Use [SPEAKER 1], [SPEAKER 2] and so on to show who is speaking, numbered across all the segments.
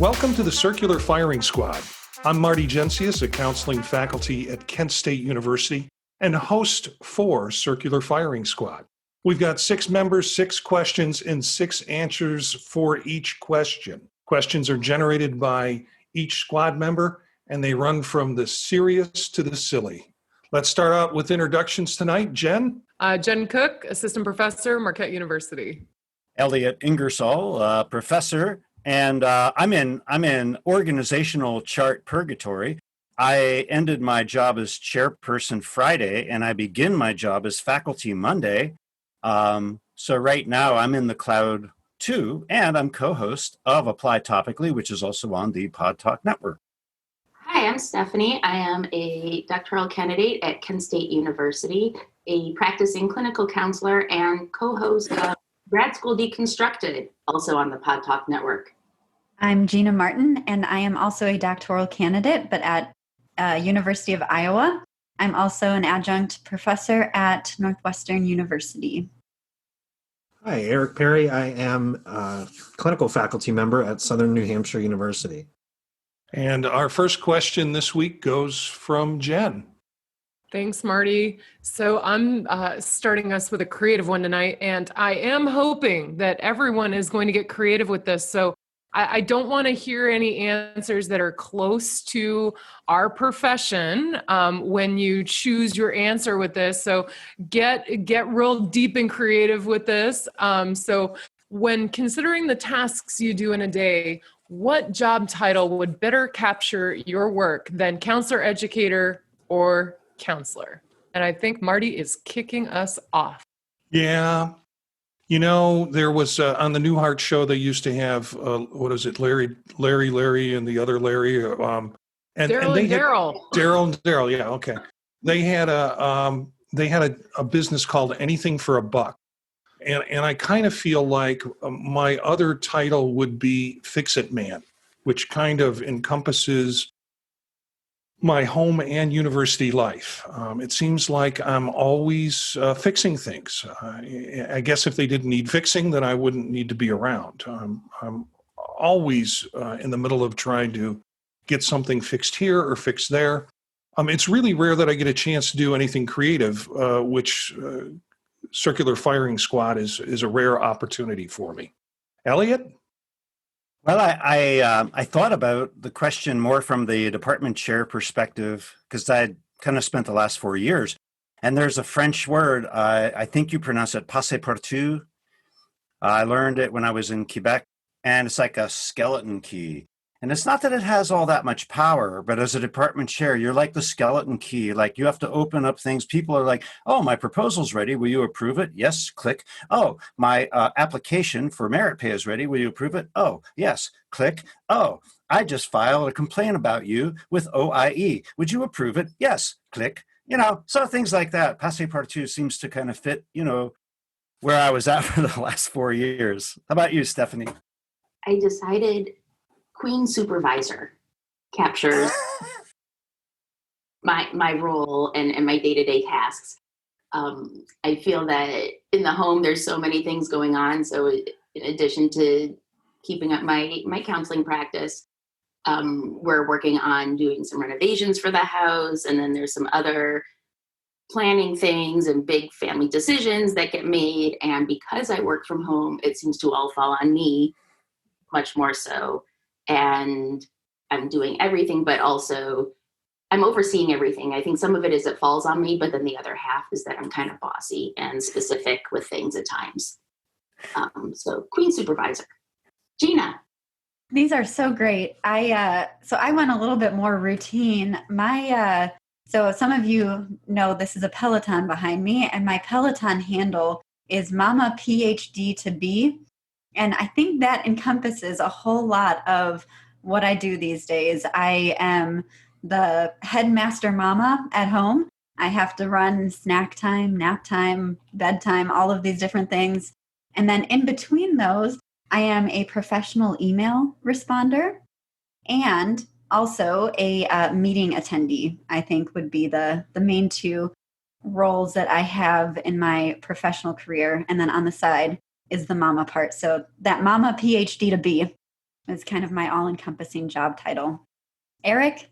[SPEAKER 1] Welcome to the Circular Firing Squad. I'm Marty Gensius, a counseling faculty at Kent State University and host for Circular Firing Squad. We've got 6 members, 6 questions, and 6 answers for each question. Questions are generated by each squad member, and they run from the serious to the silly. Let's start out with introductions tonight. Jen?
[SPEAKER 2] Jen Cook, assistant professor, Marquette University.
[SPEAKER 3] Elliot Ingersoll, professor, and I'm in organizational chart purgatory. I ended my job as chairperson Friday, and I begin my job as faculty Monday. So right now I'm in the cloud too, and I'm co-host of Apply Topically, which is also on the Pod Talk Network.
[SPEAKER 4] Hi, I'm Stephanie. I am a doctoral candidate at Kent State University, a practicing clinical counselor, and co-host of Grad School Deconstructed, also on the Pod Talk Network.
[SPEAKER 5] I'm Gina Martin, and I am also a doctoral candidate, but at University of Iowa. I'm also an adjunct professor at Northwestern University.
[SPEAKER 6] Hi, Eric Perry. I am a clinical faculty member at Southern New Hampshire University.
[SPEAKER 1] And our first question this week goes from Jen.
[SPEAKER 2] Thanks, Marty. So I'm starting us with a creative one tonight, and I am hoping that everyone is going to get creative with this. So I don't want to hear any answers that are close to our profession when you choose your answer with this. So get real deep and creative with this. So when considering the tasks you do in a day, what job title would better capture your work than counselor, educator, or counselor? And I think Marty is kicking us off.
[SPEAKER 1] Yeah. You know, there was on the Newhart show, they used to have, Larry, and the other Larry.
[SPEAKER 2] Daryl and Daryl.
[SPEAKER 1] Yeah, okay. They had a business called Anything for a Buck. And I kind of feel like my other title would be Fix-It Man, which kind of encompasses my home and university life. It seems like I'm always fixing things. I guess if they didn't need fixing, then I wouldn't need to be around. I'm always in the middle of trying to get something fixed here or fixed there. It's really rare that I get a chance to do anything creative, which Circular Firing Squad is a rare opportunity for me. Elliot?
[SPEAKER 3] Well, I thought about the question more from the department chair perspective because I kind of spent the last 4 years. And there's a French word, I think you pronounce it passe-partout. I learned it when I was in Quebec, and it's like a skeleton key. And it's not that it has all that much power, but as a department chair, you're like the skeleton key. Like you have to open up things. People are like, oh, my proposal's ready. Will you approve it? Yes, click. Oh, my application for merit pay is ready. Will you approve it? Oh, yes, click. Oh, I just filed a complaint about you with OIE. Would you approve it? Yes, click. So things like that. Passe-partout seems to kind of fit, where I was at for the last 4 years. How about you, Stephanie?
[SPEAKER 4] I decided Queen Supervisor captures my role and my day-to-day tasks. I feel that in the home, there's so many things going on. So in addition to keeping up my counseling practice, we're working on doing some renovations for the house. And then there's some other planning things and big family decisions that get made. And because I work from home, it seems to all fall on me much more so. And I'm doing everything, but also I'm overseeing everything. I think some of it is it falls on me, but then the other half is that I'm kind of bossy and specific with things at times. So Queen Supervisor. Gina.
[SPEAKER 5] These are so great. I went a little bit more routine. So some of you know this is a Peloton behind me, and my Peloton handle is Mama PhD to be. And I think that encompasses a whole lot of what I do these days. I am the headmaster mama at home. I have to run snack time, nap time, bedtime, all of these different things. And then in between those, I am a professional email responder and also a meeting attendee, I think would be the main 2 roles that I have in my professional career. And then on the side is the mama part. So that Mama PhD to be is kind of my all-encompassing job title. Eric?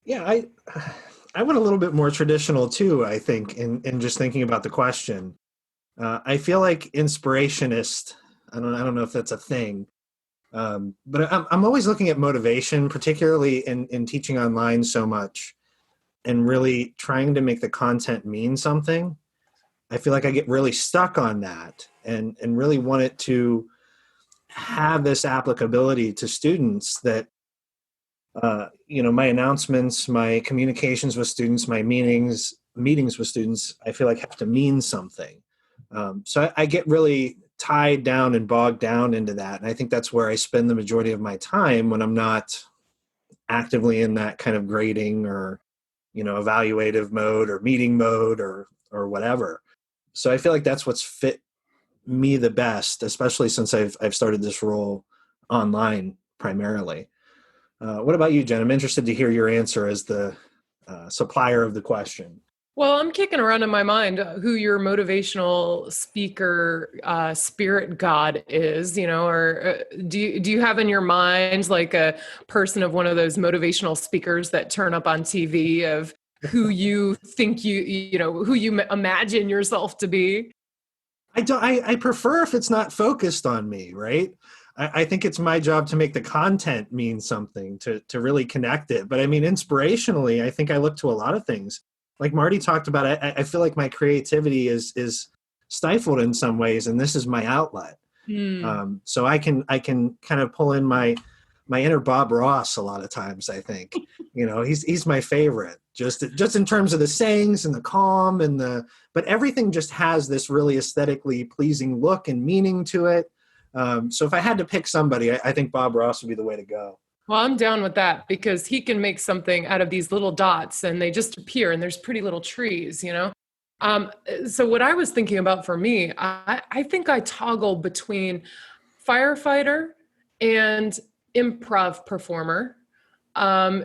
[SPEAKER 6] Yeah, I went a little bit more traditional too, I think, in just thinking about the question. I feel like inspirationist, I don't know if that's a thing, but I'm always looking at motivation, particularly in teaching online so much, and really trying to make the content mean something. I feel like I get really stuck on that and really want it to have this applicability to students that, my announcements, my communications with students, my meetings with students, I feel like have to mean something. So I get really tied down and bogged down into that. And I think that's where I spend the majority of my time when I'm not actively in that kind of grading or, evaluative mode or meeting mode or whatever. So I feel like that's what's fit me the best, especially since I've started this role online primarily. What about you, Jen? I'm interested to hear your answer as the supplier of the question.
[SPEAKER 2] Well, I'm kicking around in my mind who your motivational speaker spirit god is, or do you have in your mind like a person of one of those motivational speakers that turn up on TV of who you think who you imagine yourself to be?
[SPEAKER 6] I prefer if it's not focused on me, right? I think it's my job to make the content mean something, to really connect it. But I mean, inspirationally, I think I look to a lot of things. Like Marty talked about, I feel like my creativity is stifled in some ways, and this is my outlet. So I can kind of pull in my inner Bob Ross a lot of times. I think, he's my favorite, just in terms of the sayings and the calm but everything just has this really aesthetically pleasing look and meaning to it. So if I had to pick somebody, I think Bob Ross would be the way to go.
[SPEAKER 2] Well, I'm down with that because he can make something out of these little dots and they just appear and there's pretty little trees, So what I was thinking about for me, I think I toggle between firefighter and improv performer,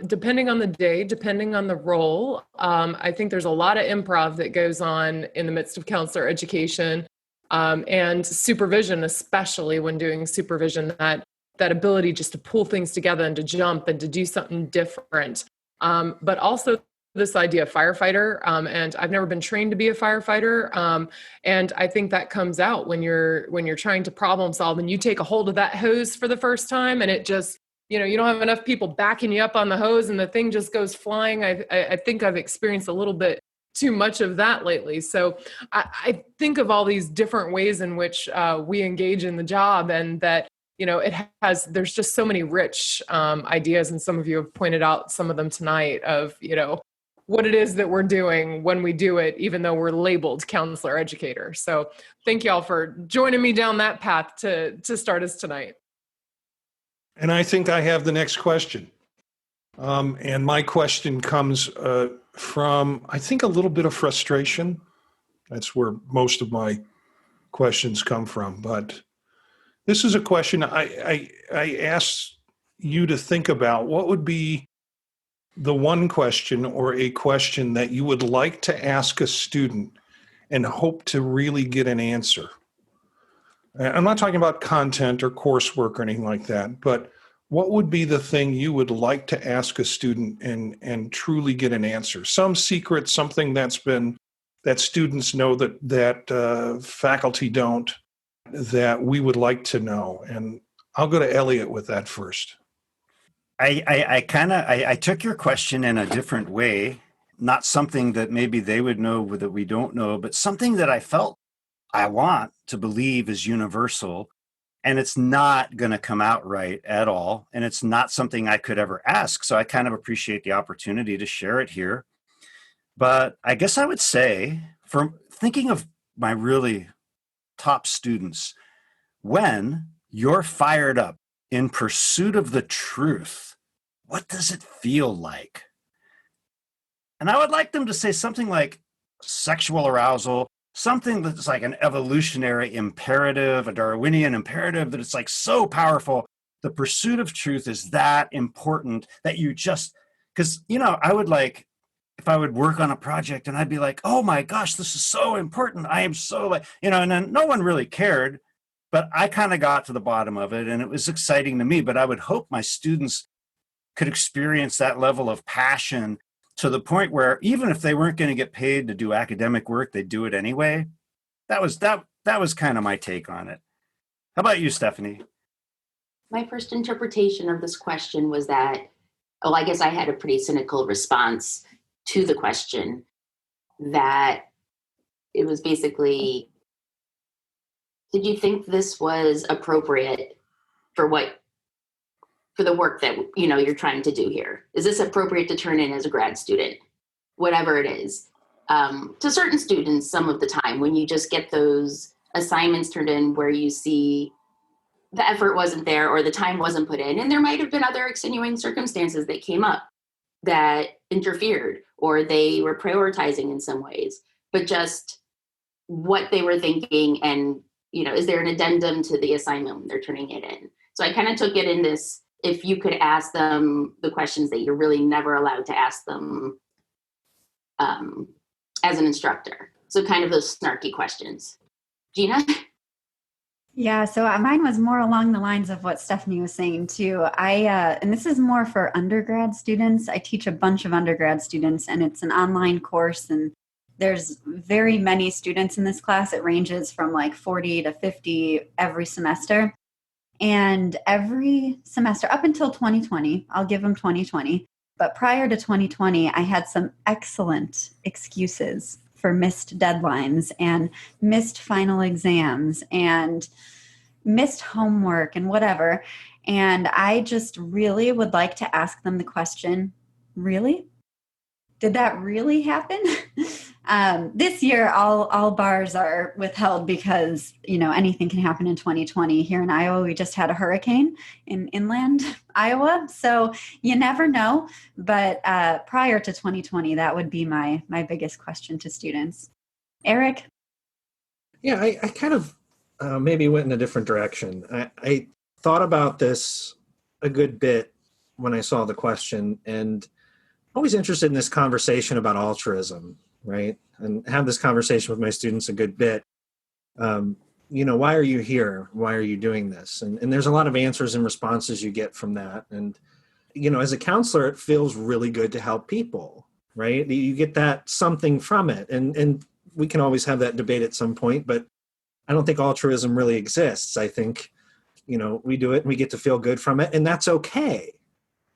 [SPEAKER 2] depending on the day, depending on the role. I think there's a lot of improv that goes on in the midst of counselor education and supervision, especially when doing supervision, that ability just to pull things together and to jump and to do something different. But also this idea of firefighter. And I've never been trained to be a firefighter. And I think that comes out when you're trying to problem solve and you take a hold of that hose for the first time and it just, you don't have enough people backing you up on the hose and the thing just goes flying. I think I've experienced a little bit too much of that lately. So I think of all these different ways in which we engage in the job and that, there's just so many rich ideas. And some of you have pointed out some of them tonight of, what it is that we're doing when we do it, even though we're labeled counselor educator. So thank you all for joining me down that path to start us tonight.
[SPEAKER 1] And I think I have the next question. And my question comes from, I think, a little bit of frustration. That's where most of my questions come from. But this is a question I asked you to think about. What would be the one question or a question that you would like to ask a student and hope to really get an answer? I'm not talking about content or coursework or anything like that, but what would be the thing you would like to ask a student and truly get an answer? Some secret, something that students know that faculty don't, that we would like to know. And I'll go to Elliot with that first.
[SPEAKER 3] I took your question in a different way, not something that maybe they would know that we don't know, but something that I felt I want to believe is universal. And it's not going to come out right at all. And it's not something I could ever ask. So I kind of appreciate the opportunity to share it here. But I guess I would say, from thinking of my really top students, when you're fired up in pursuit of the truth, what does it feel like? And I would like them to say something like sexual arousal, something that's like an evolutionary imperative, a Darwinian imperative, that it's like so powerful. The pursuit of truth is that important that you just, because, I would like, if I would work on a project and I'd be like, oh my gosh, this is so important. I am so and then no one really cared. But I kind of got to the bottom of it, and it was exciting to me. But I would hope my students could experience that level of passion to the point where even if they weren't going to get paid to do academic work, they'd do it anyway. That was kind of my take on it. How about you, Stephanie?
[SPEAKER 4] My first interpretation of this question was that, oh, I guess I had a pretty cynical response to the question, that it was basically, did you think this was appropriate for the work that you're trying to do here? Is this appropriate to turn in as a grad student? Whatever it is. To certain students, some of the time, when you just get those assignments turned in where you see the effort wasn't there or the time wasn't put in, and there might have been other extenuating circumstances that came up that interfered, or they were prioritizing in some ways, but just what they were thinking, and is there an addendum to the assignment when they're turning it in? So I kind of took it in this, if you could ask them the questions that you're really never allowed to ask them as an instructor. So kind of those snarky questions. Gina?
[SPEAKER 5] Yeah, so mine was more along the lines of what Stephanie was saying too. And this is more for undergrad students. I teach a bunch of undergrad students, and it's an online course, and there's very many students in this class. It ranges from like 40 to 50 every semester. And every semester up until 2020, I'll give them 2020, but prior to 2020, I had some excellent excuses for missed deadlines and missed final exams and missed homework and whatever. And I just really would like to ask them the question, really? Did that really happen? This year, all bars are withheld because, anything can happen in 2020. Here in Iowa, we just had a hurricane in inland Iowa. So you never know. But prior to 2020, that would be my biggest question to students. Eric?
[SPEAKER 6] Yeah, I kind of maybe went in a different direction. I thought about this a good bit when I saw the question, and always interested in this conversation about altruism, right? And have this conversation with my students a good bit. Why are you here? Why are you doing this? And there's a lot of answers and responses you get from that. And, as a counselor, it feels really good to help people, right? You get that something from it. And we can always have that debate at some point, but I don't think altruism really exists. I think, we do it and we get to feel good from it, and that's okay.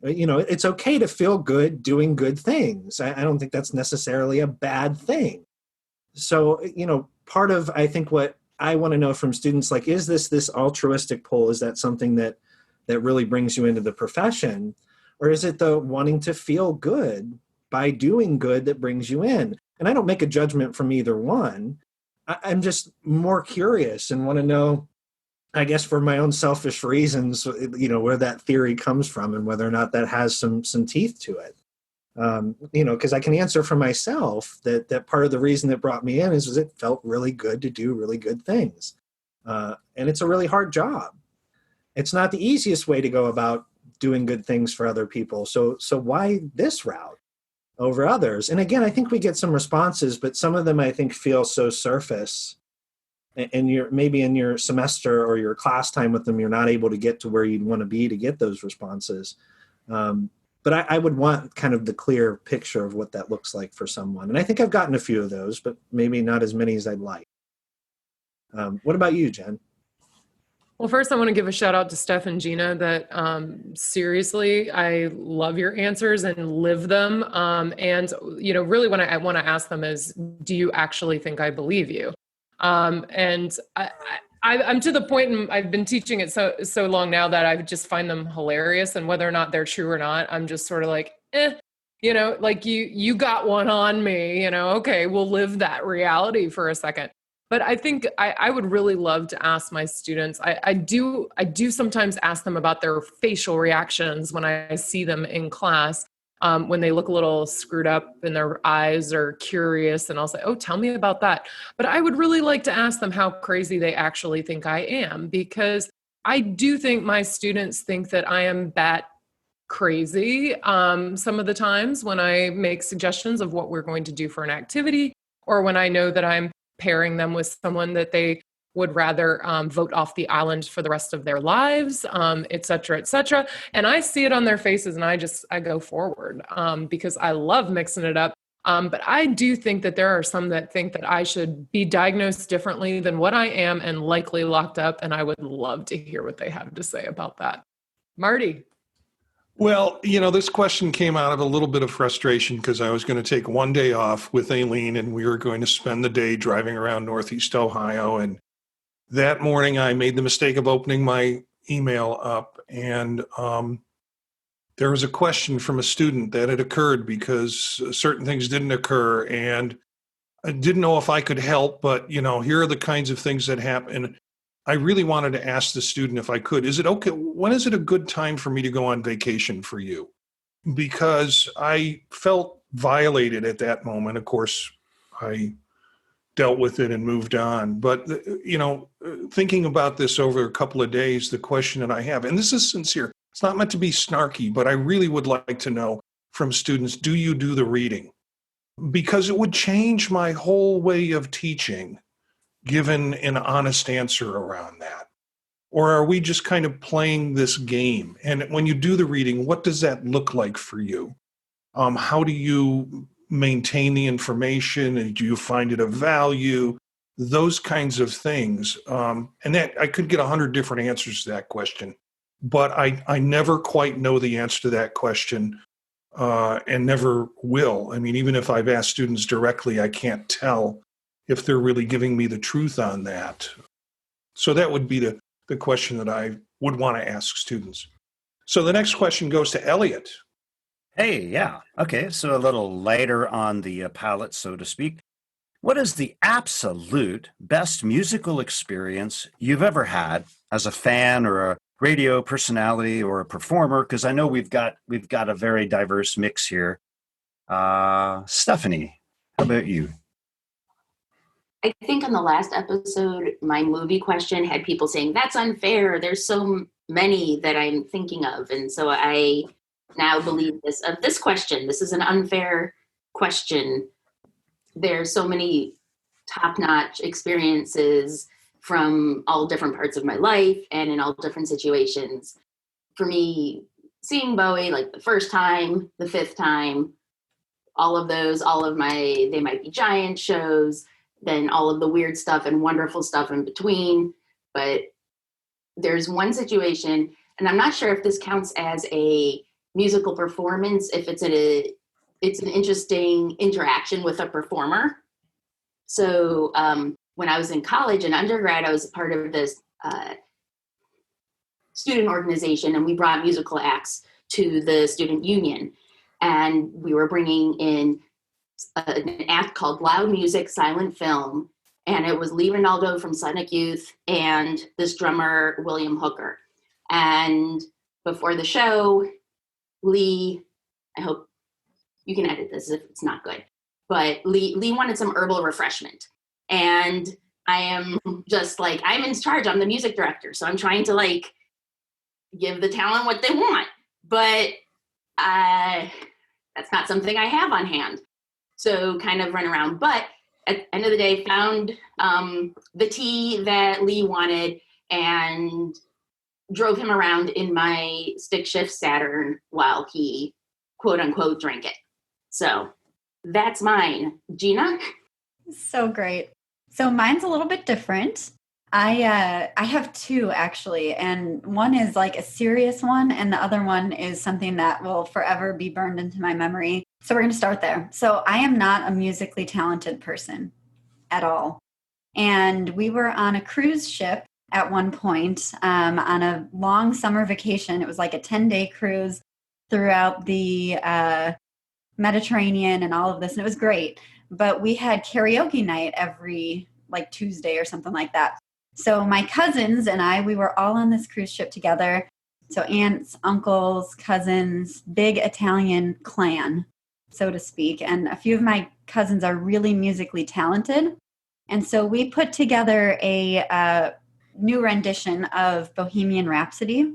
[SPEAKER 6] It's okay to feel good doing good things. I don't think that's necessarily a bad thing. So, part of, I think, what I want to know from students, like, is this altruistic pull? Is that something that really brings you into the profession? Or is it the wanting to feel good by doing good that brings you in? And I don't make a judgment from either one. I'm just more curious and want to know, I guess, for my own selfish reasons, where that theory comes from and whether or not that has some teeth to it. Because I can answer for myself that part of the reason that brought me in is it felt really good to do really good things. And it's a really hard job. It's not the easiest way to go about doing good things for other people. So why this route over others? And again, I think we get some responses, but some of them I think feel so surface. And you're maybe in your semester or your class time with them, you're not able to get to where you'd want to be to get those responses. But I would want kind of the clear picture of what that looks like for someone. And I think I've gotten a few of those, but maybe not as many as I'd like. What about you, Jen?
[SPEAKER 2] Well, first, I want to give a shout out to Steph and Gina that seriously, I love your answers and live them. And, really what I want to ask them is, do you actually think I believe you? And I'm to the point, and I've been teaching it so long now that I just find them hilarious, and whether or not they're true or not, I'm just sort of like, like you got one on me, okay, we'll live that reality for a second. But I think I would really love to ask my students, I do sometimes ask them about their facial reactions when I see them in class. When they look a little screwed up and their eyes are curious, and I'll say, oh, tell me about that. But I would really like to ask them how crazy they actually think I am, because I do think my students think that I am bat crazy some of the times when I make suggestions of what we're going to do for an activity, or when I know that I'm pairing them with someone that they would rather vote off the island for the rest of their lives, et cetera, et cetera. And I see it on their faces, and I go forward because I love mixing it up. But I do think that there are some that think that I should be diagnosed differently than what I am and likely locked up. And I would love to hear what they have to say about that. Marty.
[SPEAKER 1] Well, this question came out of a little bit of frustration because I was going to take one day off with Aileen and we were going to spend the day driving around Northeast Ohio. And that morning I made the mistake of opening my email up, and there was a question from a student that had occurred because certain things didn't occur, and I didn't know if I could help, but here are the kinds of things that happen. I really wanted to ask the student if I could, is it okay? When is it a good time for me to go on vacation for you? Because I felt violated at that moment. Of course, I dealt with it and moved on. But, thinking about this over a couple of days, the question that I have, and this is sincere, it's not meant to be snarky, but I really would like to know from students, do you do the reading? Because it would change my whole way of teaching, given an honest answer around that. Or are we just kind of playing this game? And when you do the reading, what does that look like for you? How do you maintain the information? And do you find it of value? Those kinds of things. And that I could get 100 different answers to that question. But I never quite know the answer to that question and never will. I mean, even if I've asked students directly, I can't tell if they're really giving me the truth on that. So that would be the question that I would want to ask students. So the next question goes to Elliot.
[SPEAKER 3] Hey, yeah. Okay, so a little lighter on the palette, so to speak. What is the absolute best musical experience you've ever had as a fan or a radio personality or a performer? Because I know we've got a very diverse mix here. Stephanie, how about you?
[SPEAKER 4] I think on the last episode, my movie question had people saying, that's unfair. There's so many that I'm thinking of. And so I now believe this question. This is an unfair question. There's so many top-notch experiences from all different parts of my life and in all different situations. For me, seeing Bowie like the first time, the fifth time, all of my They Might Be Giant shows, then all of the weird stuff and wonderful stuff in between. But there's one situation, and I'm not sure if this counts as a musical performance, if it's an interesting interaction with a performer. So when I was in college and undergrad, I was a part of this student organization, and we brought musical acts to the student union. And we were bringing in an act called Loud Music, Silent Film, and it was Lee Ronaldo from Sonic Youth and this drummer, William Hooker. And before the show, Lee, I hope you can edit this if it's not good, but Lee wanted some herbal refreshment. And I am just like, I'm in charge, I'm the music director, so I'm trying to like give the talent what they want, but that's not something I have on hand. So kind of run around, but at the end of the day, found the tea that Lee wanted and drove him around in my stick shift Saturn while he, quote unquote, drank it. So that's mine. Gina?
[SPEAKER 5] So great. So mine's a little bit different. I have two actually, and one is like a serious one, and the other one is something that will forever be burned into my memory. So we're going to start there. So I am not a musically talented person at all. And we were on a cruise ship at one point on a long summer vacation. It was like a 10-day cruise throughout the Mediterranean and all of this, and it was great. But we had karaoke night every like Tuesday or something like that. So my cousins and I, we were all on this cruise ship together. So aunts, uncles, cousins, big Italian clan, so to speak. And a few of my cousins are really musically talented. And so we put together a new rendition of Bohemian Rhapsody.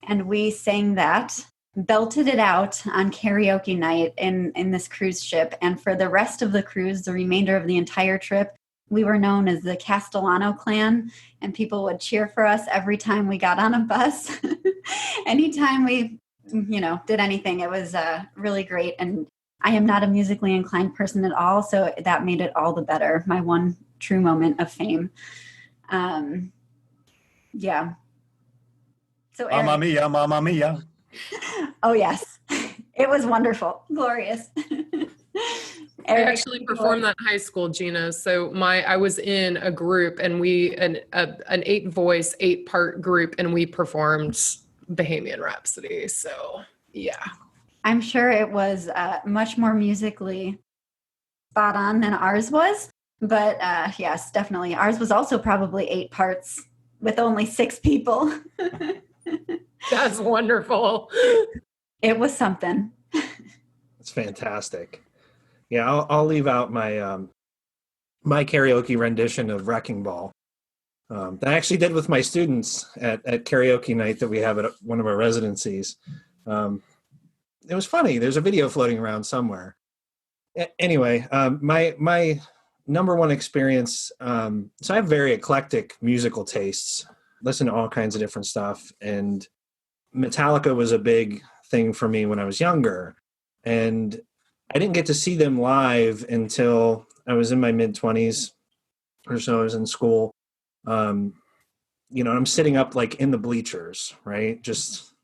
[SPEAKER 5] And we sang that, belted it out on karaoke night in this cruise ship. And for the rest of the cruise, the remainder of the entire trip, we were known as the Castellano clan, and people would cheer for us every time we got on a bus. Anytime we, did anything, it was really great. And I am not a musically inclined person at all, so that made it all the better. My one true moment of fame. Yeah. So Eric,
[SPEAKER 3] Mamma mia, mamma mia.
[SPEAKER 5] oh yes, it was wonderful, glorious.
[SPEAKER 2] I
[SPEAKER 5] Eric,
[SPEAKER 2] actually performed that in high school, Gina. So I was in a group, and an 8-voice, 8-part group, and we performed Bohemian Rhapsody. So yeah.
[SPEAKER 5] I'm sure it was much more musically spot on than ours was, but yes, definitely. Ours was also probably 8 parts with only 6 people.
[SPEAKER 2] That's wonderful.
[SPEAKER 5] It was something.
[SPEAKER 6] It's fantastic. Yeah, I'll leave out my my karaoke rendition of Wrecking Ball that I actually did with my students at karaoke night that we have at one of our residencies. It was funny. There's a video floating around somewhere. Anyway, my number one experience. So I have very eclectic musical tastes. Listen to all kinds of different stuff, and Metallica was a big thing for me when I was younger, and I didn't get to see them live until I was in my mid-20s or so. I was in school. I'm sitting up like in the bleachers, right? Just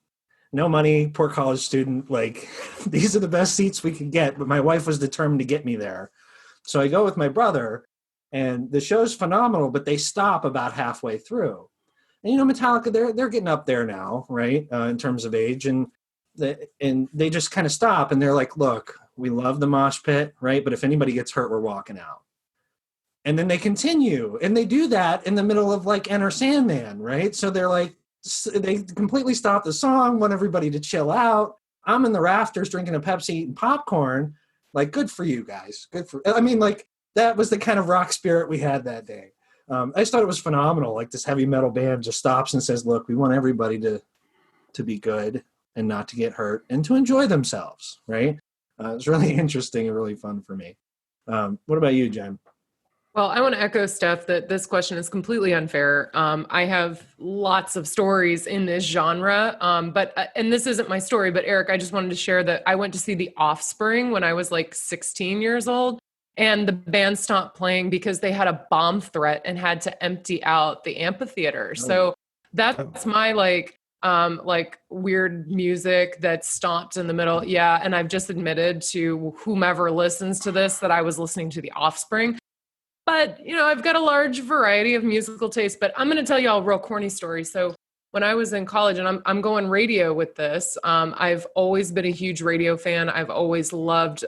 [SPEAKER 6] no money, poor college student. Like, these are the best seats we could get, but my wife was determined to get me there. So I go with my brother, and the show's phenomenal, but they stop about halfway through. And, Metallica, they're getting up there now, right, in terms of age, and they just kind of stop, and they're like, look, we love the mosh pit, right? But if anybody gets hurt, we're walking out. And then they continue, and they do that in the middle of like Enter Sandman, right? So they're like, they completely stop the song, want everybody to chill out. I'm in the rafters drinking a Pepsi, eating popcorn. Like, good for you guys. That was the kind of rock spirit we had that day. I just thought it was phenomenal. Like, this heavy metal band just stops and says, look, we want everybody to be good and not to get hurt and to enjoy themselves, right? It's really interesting and really fun for me. What about you, Jen?
[SPEAKER 2] Well, I want to echo Steph that this question is completely unfair. I have lots of stories in this genre, and this isn't my story, but Eric, I just wanted to share that I went to see The Offspring when I was like 16 years old, and the band stopped playing because they had a bomb threat and had to empty out the amphitheater. So that's my weird music that stopped in the middle. Yeah. And I've just admitted to whomever listens to this that I was listening to The Offspring. But, I've got a large variety of musical tastes, but I'm going to tell you all a real corny story. So when I was in college, and I'm going radio with this, I've always been a huge radio fan. I've always loved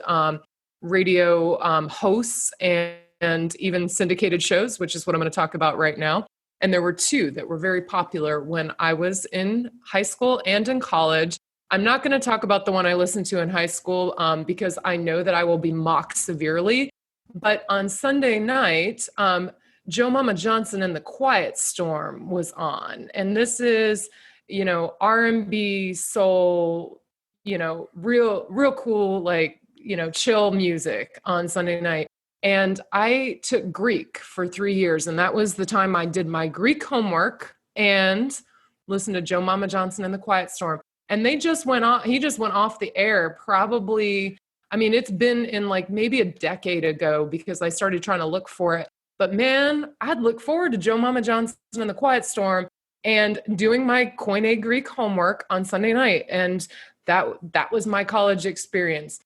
[SPEAKER 2] radio hosts and even syndicated shows, which is what I'm going to talk about right now. And there were 2 that were very popular when I was in high school and in college. I'm not going to talk about the one I listened to in high school because I know that I will be mocked severely. But on Sunday night, Joe Mama Johnson and the Quiet Storm was on. And this is, R&B, soul, real cool, chill music on Sunday night. And I took Greek for 3 years. And that was the time I did my Greek homework and listened to Joe Mama Johnson and the Quiet Storm. And he just went off the air probably, it's been in like maybe a decade ago because I started trying to look for it. But man, I'd look forward to Joe Mama Johnson and the Quiet Storm and doing my Koine Greek homework on Sunday night. And that was my college experience.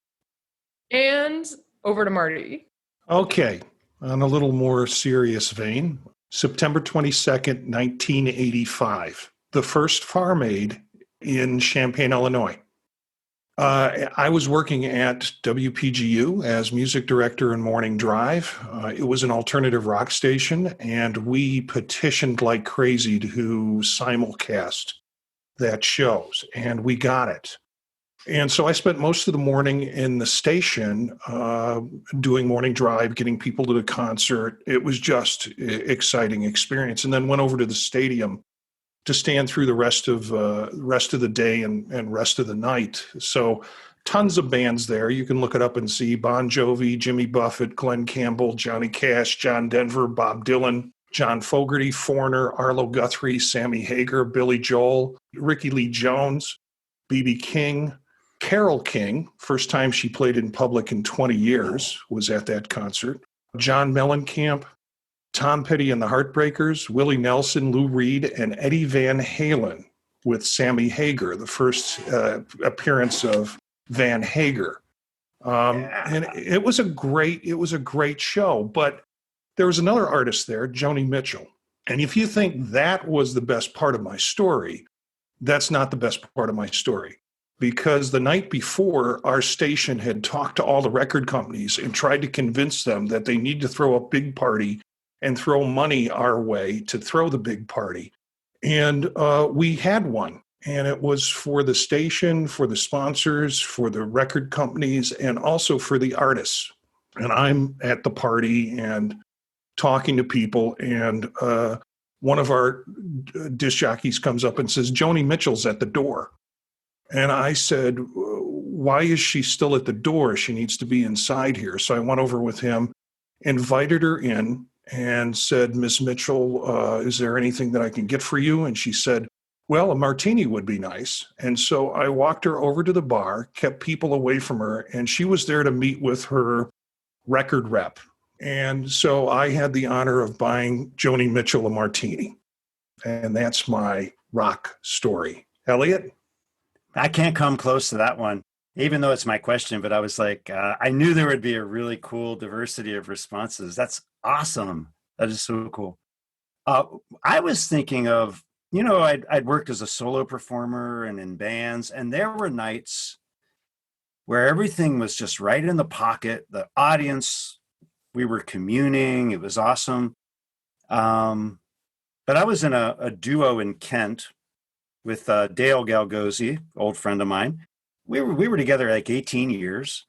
[SPEAKER 2] And over to Marty.
[SPEAKER 1] Okay, on a little more serious vein, September 22nd, 1985, the first Farm Aid in Champaign, Illinois. I was working at WPGU as music director in Morning Drive. It was an alternative rock station, and we petitioned like crazy to simulcast that shows, and we got it. And so I spent most of the morning in the station doing Morning Drive, getting people to the concert. It was just an exciting experience, and then went over to the stadium to stand through the rest of the day and rest of the night. So tons of bands there. You can look it up and see Bon Jovi, Jimmy Buffett, Glenn Campbell, Johnny Cash, John Denver, Bob Dylan, John Fogerty, Foreigner, Arlo Guthrie, Sammy Hagar, Billy Joel, Ricky Lee Jones, B.B. King, Carole King, first time she played in public in 20 years, was at that concert. John Mellencamp, Tom Petty and the Heartbreakers, Willie Nelson, Lou Reed, and Eddie Van Halen with Sammy Hagar, the first appearance of Van Hagar. And it was a great show. But there was another artist there, Joni Mitchell. And if you think that was the best part of my story, that's not the best part of my story. Because the night before, our station had talked to all the record companies and tried to convince them that they need to throw a big party and throw money our way to throw the big party. And we had one. And it was for the station, for the sponsors, for the record companies, and also for the artists. And I'm at the party and talking to people. And one of our disc jockeys comes up and says, Joni Mitchell's at the door. And I said, why is she still at the door? She needs to be inside here. So I went over with him, invited her in, and said, Miss Mitchell, is there anything that I can get for you? And she said, well, a martini would be nice. And so I walked her over to the bar, kept people away from her, and she was there to meet with her record rep. And so I had the honor of buying Joni Mitchell a martini. And that's my rock story. Elliot?
[SPEAKER 3] I can't come close to that one, even though it's my question, but I was like, I knew there would be a really cool diversity of responses. That's awesome. That is so cool. I was thinking of, I'd worked as a solo performer and in bands, and there were nights where everything was just right in the pocket. The audience, we were communing. It was awesome. But I was in a duo in Kent with Dale Galgozzi, old friend of mine. We were together like 18 years,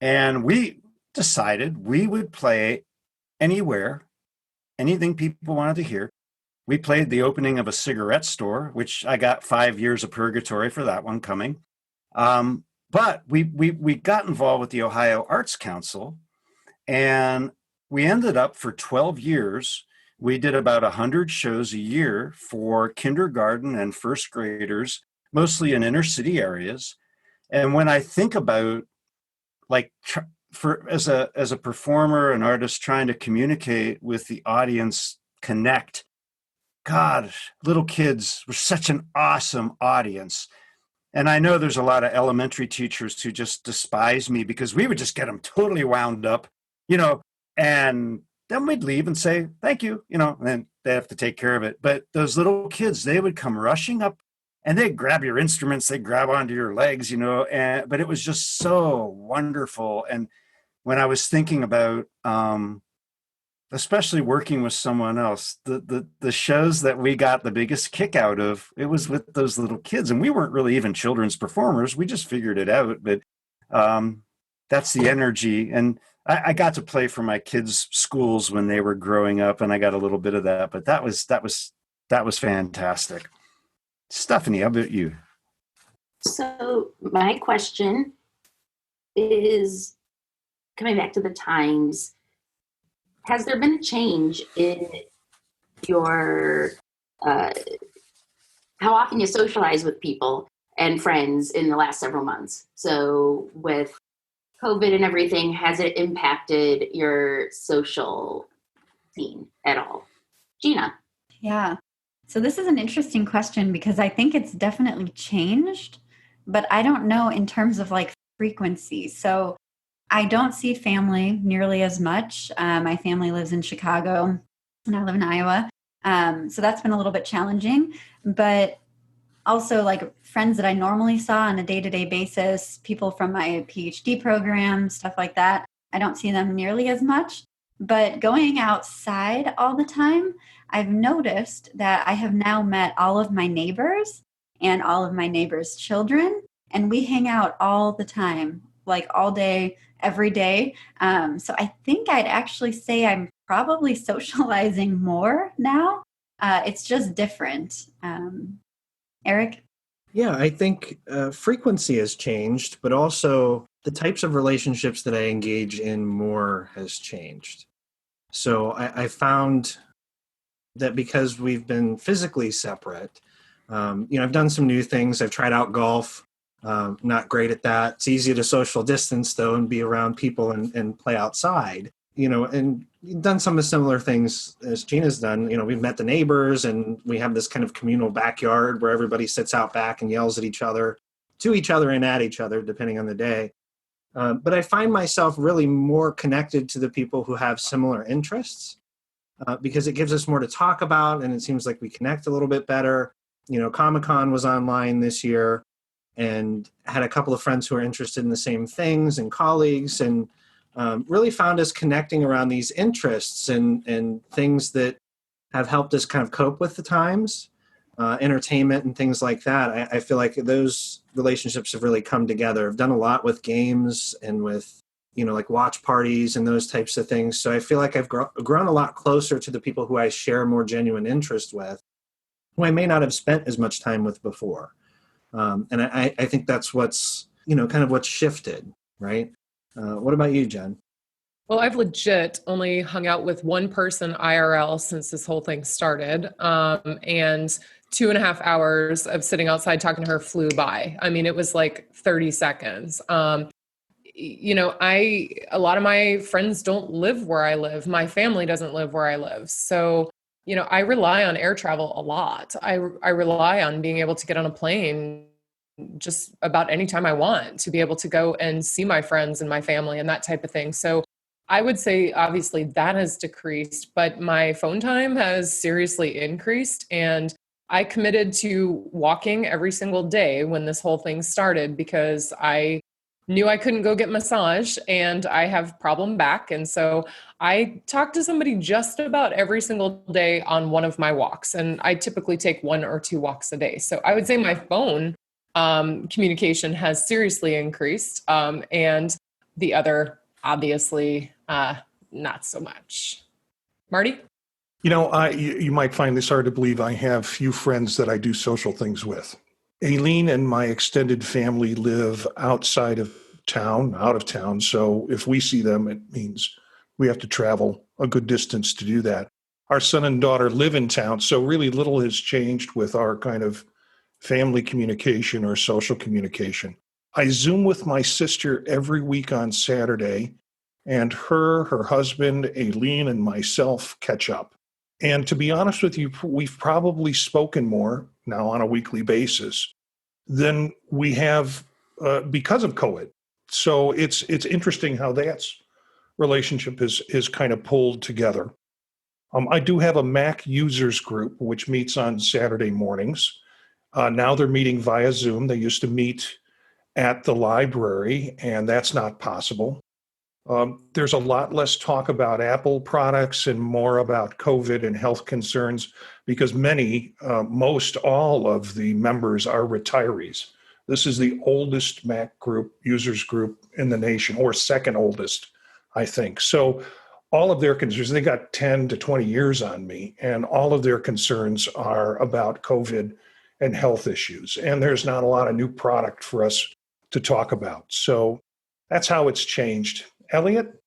[SPEAKER 3] and we decided we would play anywhere, anything people wanted to hear. We played the opening of a cigarette store, which I got 5 years of purgatory for that one coming. But we got involved with the Ohio Arts Council, and we ended up for 12 years. We did about 100 shows a year for kindergarten and first graders, mostly in inner city areas. And when I think about, like, as a performer, an artist trying to communicate with the audience, connect, God, little kids were such an awesome audience. And I know there's a lot of elementary teachers who just despise me because we would just get them totally wound up, and then we'd leave and say, thank you, and then they have to take care of it. But those little kids, they would come rushing up and they'd grab your instruments, they'd grab onto your legs, but it was just so wonderful. And when I was thinking about, especially working with someone else, the shows that we got the biggest kick out of, it was with those little kids. And we weren't really even children's performers. We just figured it out. But that's the energy. And I got to play for my kids' schools when they were growing up, and I got a little bit of that. But that was fantastic. Stephanie, how about you?
[SPEAKER 4] So my question is, coming back to the times, has there been a change in your how often you socialize with people and friends in the last several months? So with COVID and everything, has it impacted your social scene at all? Gina?
[SPEAKER 5] Yeah. So this is an interesting question because I think it's definitely changed, but I don't know in terms of like frequency. So I don't see family nearly as much. My family lives in Chicago and I live in Iowa. So that's been a little bit challenging, but also like friends that I normally saw on a day-to-day basis, people from my PhD program, stuff like that. I don't see them nearly as much, but going outside all the time, I've noticed that I have now met all of my neighbors and all of my neighbors' children, and we hang out all the time, like all day, every day. So I think I'd actually say I'm probably socializing more now. It's just different. Eric?
[SPEAKER 6] Yeah, I think frequency has changed, but also the types of relationships that I engage in more has changed. So I found that because we've been physically separate, I've done some new things. I've tried out golf. Not great at that. It's easy to social distance though and be around people and play outside. And done some of the similar things as Gina's done. We've met the neighbors and we have this kind of communal backyard where everybody sits out back and yells at each other, to each other and at each other, depending on the day. But I find myself really more connected to the people who have similar interests because it gives us more to talk about and it seems like we connect a little bit better. Comic-Con was online this year and had a couple of friends who are interested in the same things and colleagues and really found us connecting around these interests and things that have helped us kind of cope with the times, entertainment and things like that. I feel like those relationships have really come together. I've done a lot with games and with, like watch parties and those types of things. So I feel like I've grown a lot closer to the people who I share more genuine interest with, who I may not have spent as much time with before. And I think that's what's, kind of what's shifted, right? What about you, Jen?
[SPEAKER 2] Well, I've legit only hung out with one person IRL since this whole thing started. And 2.5 hours of sitting outside talking to her flew by. I mean, it was like 30 seconds. A lot of my friends don't live where I live. My family doesn't live where I live. So, I rely on air travel a lot. I rely on being able to get on a plane just about any time I want to be able to go and see my friends and my family and that type of thing. So I would say obviously that has decreased, but my phone time has seriously increased. And I committed to walking every single day when this whole thing started because I knew I couldn't go get massage and I have problem back. And so I talk to somebody just about every single day on one of my walks. And I typically take 1 or 2 walks a day. So I would say my phone communication has seriously increased. And the other, obviously, not so much. Marty?
[SPEAKER 1] You might find this hard to believe. I have few friends that I do social things with. Aileen and my extended family live outside of town, out of town. So if we see them, it means we have to travel a good distance to do that. Our son and daughter live in town. So really little has changed with our kind of family communication or social communication. I Zoom with my sister every week on Saturday, and her husband, Aileen, and myself catch up. And to be honest with you, we've probably spoken more now on a weekly basis than we have because of COVID. So it's interesting how that relationship is kind of pulled together. I do have a Mac users group, which meets on Saturday mornings. Now they're meeting via Zoom. They used to meet at the library, and that's not possible. There's a lot less talk about Apple products and more about COVID and health concerns because most all of the members are retirees. This is the oldest Mac group, users group in the nation, or second oldest, I think. So all of their concerns, they got 10 to 20 years on me, and all of their concerns are about COVID and health issues. And there's not a lot of new product for us to talk about. So that's how it's changed. Elliot?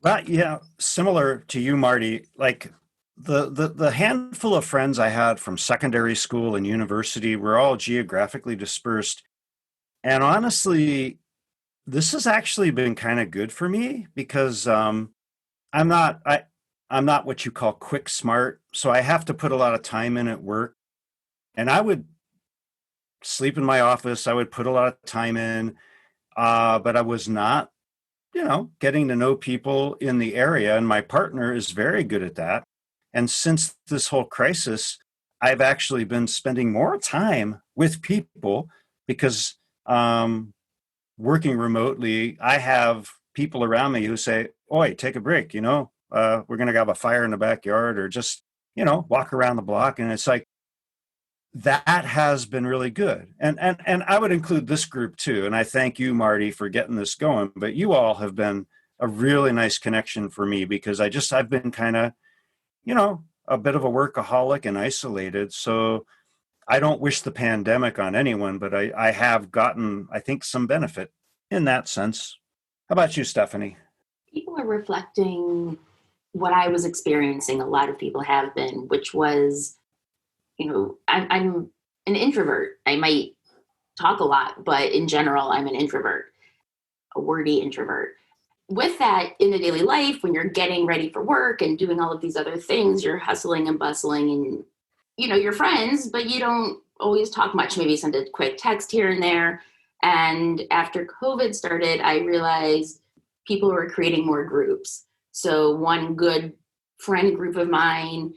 [SPEAKER 3] Well, yeah, similar to you, Marty, like the handful of friends I had from secondary school and university were all geographically dispersed. And honestly, this has actually been kind of good for me because I'm not what you call quick smart. So I have to put a lot of time in at work. And I would sleep in my office. I would put a lot of time in, but I was not getting to know people in the area. And my partner is very good at that. And since this whole crisis, I've actually been spending more time with people because working remotely, I have people around me who say, "Oi, take a break, we're going to have a fire in the backyard or just, walk around the block." And it's like, that has been really good. And I would include this group too. And I thank you, Marty, for getting this going. But you all have been a really nice connection for me because I've been kind of, a bit of a workaholic and isolated. So I don't wish the pandemic on anyone, but I have gotten, I think, some benefit in that sense. How about you, Stephanie?
[SPEAKER 4] People are reflecting what I was experiencing. A lot of people have been, which was, I'm an introvert. I might talk a lot, but in general, I'm an introvert, a wordy introvert. With that, in the daily life, when you're getting ready for work and doing all of these other things, you're hustling and bustling and, you're friends, but you don't always talk much, maybe send a quick text here and there. And after COVID started, I realized people were creating more groups. So one good friend group of mine,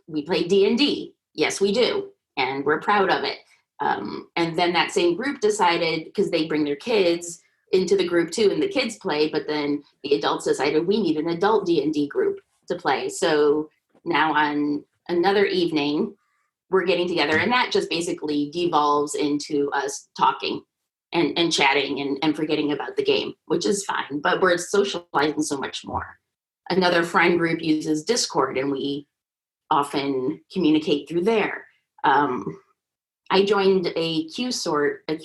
[SPEAKER 4] we play D&D. Yes, we do. And we're proud of it. And then that same group decided, because they bring their kids into the group too, and the kids play, but then the adults decided we need an adult D&D group to play. So now on another evening, we're getting together, and that just basically devolves into us talking and chatting and forgetting about the game, which is fine, but we're socializing so much more. Another friend group uses Discord, and we often communicate through there. I joined a Q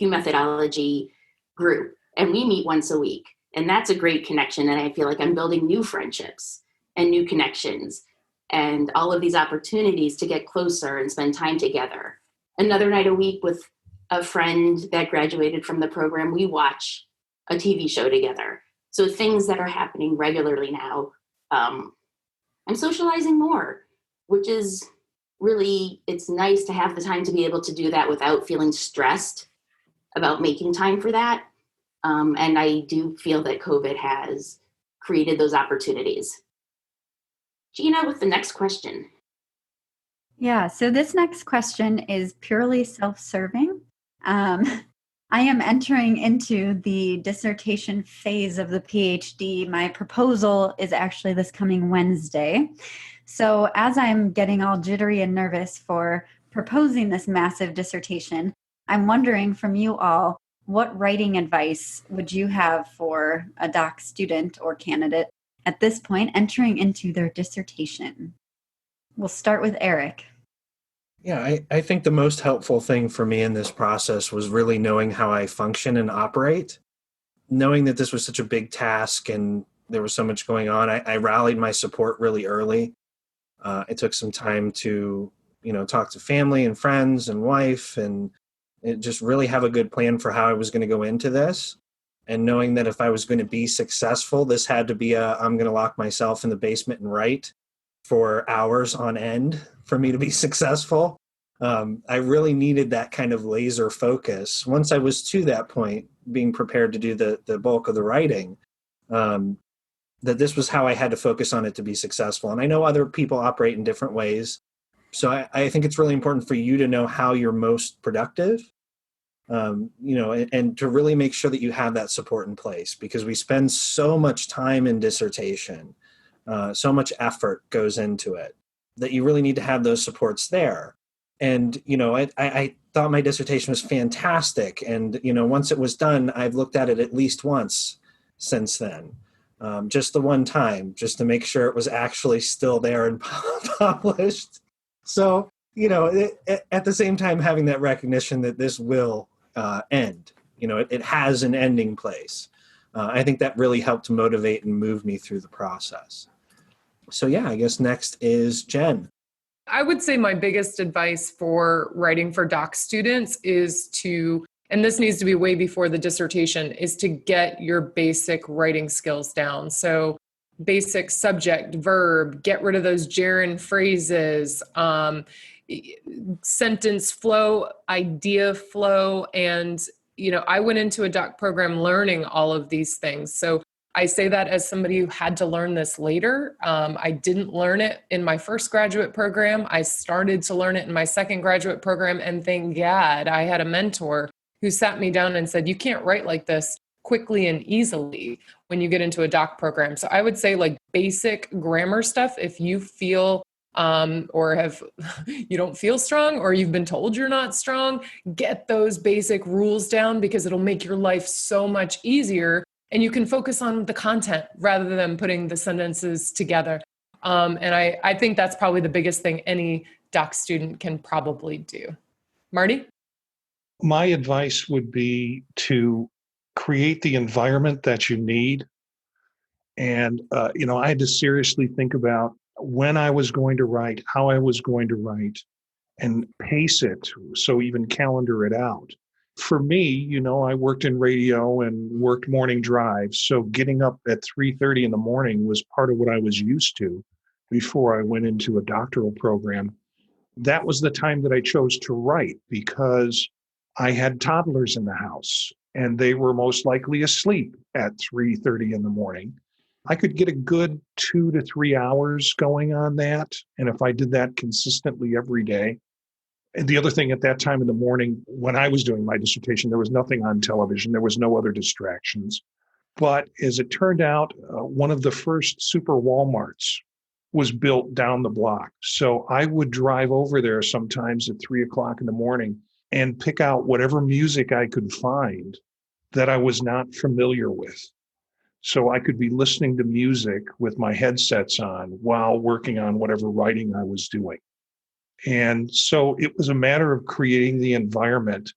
[SPEAKER 4] methodology group, and we meet once a week. And that's a great connection. And I feel like I'm building new friendships and new connections and all of these opportunities to get closer and spend time together. Another night a week with a friend that graduated from the program, we watch a TV show together. So things that are happening regularly now. I'm socializing more, which is really, it's nice to have the time to be able to do that without feeling stressed about making time for that. And I do feel that COVID has created those opportunities. Gina, with the next question.
[SPEAKER 5] Yeah, so this next question is purely self-serving. I am entering into the dissertation phase of the PhD. My proposal is actually this coming Wednesday. So as I'm getting all jittery and nervous for proposing this massive dissertation, I'm wondering from you all, what writing advice would you have for a doc student or candidate at this point entering into their dissertation? We'll start with Eric.
[SPEAKER 6] Yeah, I think the most helpful thing for me in this process was really knowing how I function and operate. Knowing that this was such a big task and there was so much going on, I rallied my support really early. It took some time to, talk to family and friends and wife and just really have a good plan for how I was going to go into this. And knowing that if I was going to be successful, this had to be I'm going to lock myself in the basement and write for hours on end for me to be successful. I really needed that kind of laser focus. Once I was to that point, being prepared to do the bulk of the writing, that this was how I had to focus on it to be successful. And I know other people operate in different ways. So I think it's really important for you to know how you're most productive, and to really make sure that you have that support in place, because we spend so much time in dissertation, so much effort goes into it, that you really need to have those supports there. And, I thought my dissertation was fantastic. And, once it was done, I've looked at it at least once since then, just the one time, just to make sure it was actually still there and published. So, at the same time, having that recognition that this will end, it has an ending place. I think that really helped motivate and move me through the process. So yeah, I guess next is Jen.
[SPEAKER 2] I would say my biggest advice for writing for doc students is and this needs to be way before the dissertation, is to get your basic writing skills down. So basic subject, verb, get rid of those gerund phrases, sentence flow, idea flow. And, I went into a doc program learning all of these things. So I say that as somebody who had to learn this later. I didn't learn it in my first graduate program. I started to learn it in my second graduate program. And thank God I had a mentor who sat me down and said, you can't write like this quickly and easily when you get into a doc program. So I would say basic grammar stuff, if you feel you don't feel strong, or you've been told you're not strong, get those basic rules down, because it'll make your life so much easier. And you can focus on the content rather than putting the sentences together. And I think that's probably the biggest thing any doc student can probably do. Marty?
[SPEAKER 1] My advice would be to create the environment that you need. And, I had to seriously think about when I was going to write, how I was going to write, and pace it. So even calendar it out. For me, I worked in radio and worked morning drives. So getting up at 3:30 in the morning was part of what I was used to before I went into a doctoral program. That was the time that I chose to write because I had toddlers in the house and they were most likely asleep at 3:30 in the morning. I could get a good 2 to 3 hours going on that. And if I did that consistently every day. And the other thing, at that time in the morning, when I was doing my dissertation, there was nothing on television. There was no other distractions. But as it turned out, one of the first super Walmarts was built down the block. So I would drive over there sometimes at 3 o'clock in the morning and pick out whatever music I could find that I was not familiar with. So I could be listening to music with my headsets on while working on whatever writing I was doing. And so it was a matter of creating the environment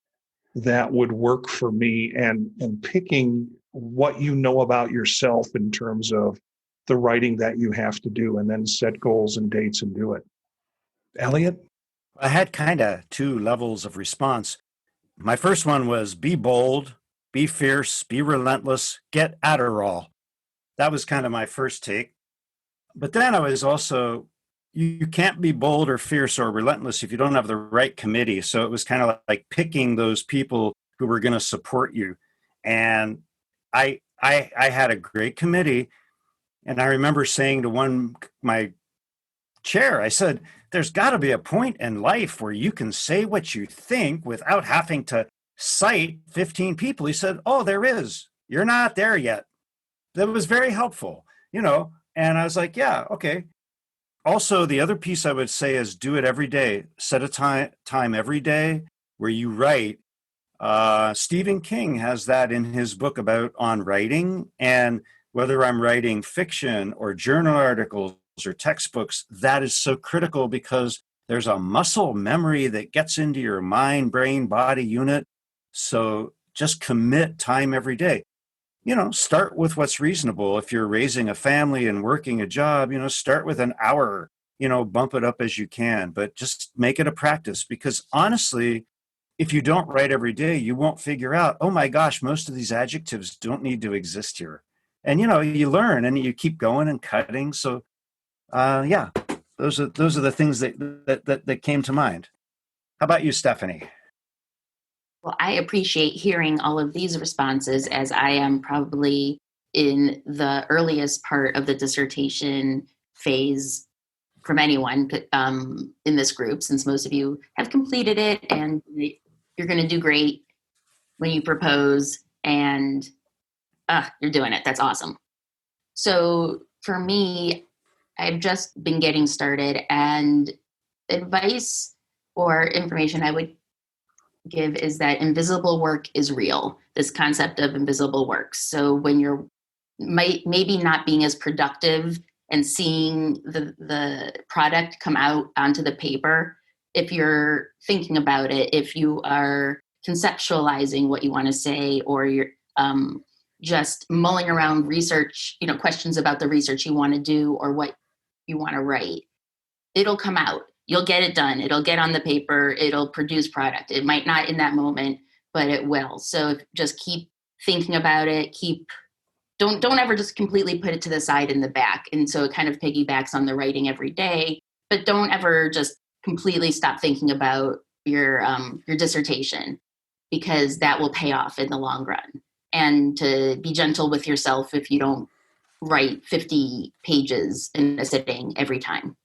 [SPEAKER 1] that would work for me and picking what you know about yourself in terms of the writing that you have to do, and then set goals and dates and do it. Elliot?
[SPEAKER 3] I had kind of two levels of response. My first one was be bold, be fierce, be relentless, get Adderall. That was kind of my first take. But then I was also, you can't be bold or fierce or relentless if you don't have the right committee. So it was kind of like picking those people who were going to support you. And I had a great committee. And I remember saying to my chair, I said, there's got to be a point in life where you can say what you think without having to cite 15 people. He said, oh, there is. You're not there yet. That was very helpful, and I was like, yeah, okay. Also, the other piece I would say is do it every day. Set a time every day where you write. Stephen King has that in his book on writing, and whether I'm writing fiction or journal articles or textbooks, that is so critical because there's a muscle memory that gets into your mind, brain, body unit. So just commit time every day. Start with what's reasonable. If you're raising a family and working a job, start with an hour, bump it up as you can, but just make it a practice because honestly, if you don't write every day, you won't figure out, oh my gosh, most of these adjectives don't need to exist here. And, you learn and you keep going and cutting. So, those are the things that came to mind. How about you, Stephanie?
[SPEAKER 4] Well, I appreciate hearing all of these responses as I am probably in the earliest part of the dissertation phase from anyone in this group, since most of you have completed it and you're going to do great when you propose and you're doing it. That's awesome. So for me, I've just been getting started, and advice or information I would give is that invisible work is real. This concept of invisible work. So when you're maybe not being as productive and seeing the product come out onto the paper, if you're thinking about it, if you are conceptualizing what you want to say, or you're just mulling around research, questions about the research you want to do or what you want to write, it'll come out. You'll get it done. It'll get on the paper. It'll produce product. It might not in that moment, but it will. So just keep thinking about it. Don't ever just completely put it to the side in the back. And so it kind of piggybacks on the writing every day, but don't ever just completely stop thinking about your dissertation, because that will pay off in the long run. And to be gentle with yourself if you don't write 50 pages in a sitting every time.